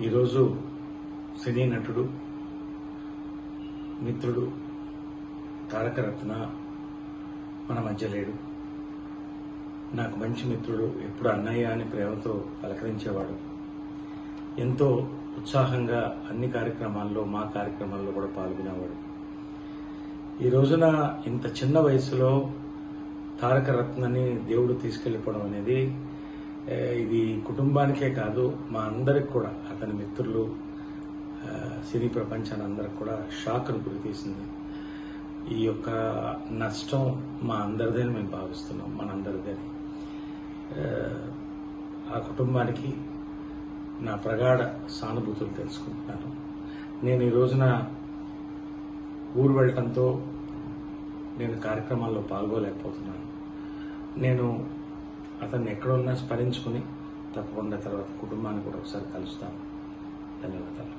ఈరోజు సినీ నటుడు మిత్రుడు తారక రత్న మన మధ్య లేడు. నాకు మంచి మిత్రుడు, ఎప్పుడు అన్నయ్య అని ప్రేమతో పలకరించేవాడు. ఎంతో ఉత్సాహంగా అన్ని కార్యక్రమాల్లో, మా కార్యక్రమాల్లో కూడా పాల్గొనేవాడు. ఈ రోజున ఇంత చిన్న వయసులో తారక రత్నని దేవుడు తీసుకెళ్లిపోవడం అనేది ఇది కుటుంబానికే కాదు, మా అందరికి కూడా, అతని మిత్రులు, సినీ ప్రపంచాన్ని అందరికి కూడా షాక్ను గురితీసింది. ఈ యొక్క నష్టం మా అందరిదని మేము భావిస్తున్నాం, మనందరిదని. ఆ కుటుంబానికి నా ప్రగాఢ సానుభూతులు తెలుసుకుంటున్నాను. నేను ఈ రోజున ఊరు వెళ్ళటంతో నేను కార్యక్రమాల్లో పాల్గొలేకపోతున్నాను. నేను అతన్ని ఎక్కడున్నా స్మరించుకుని తప్పకుండా తర్వాత కుటుంబాన్ని కూడా ఒకసారి కలుస్తాను. ధన్యవాదాలు.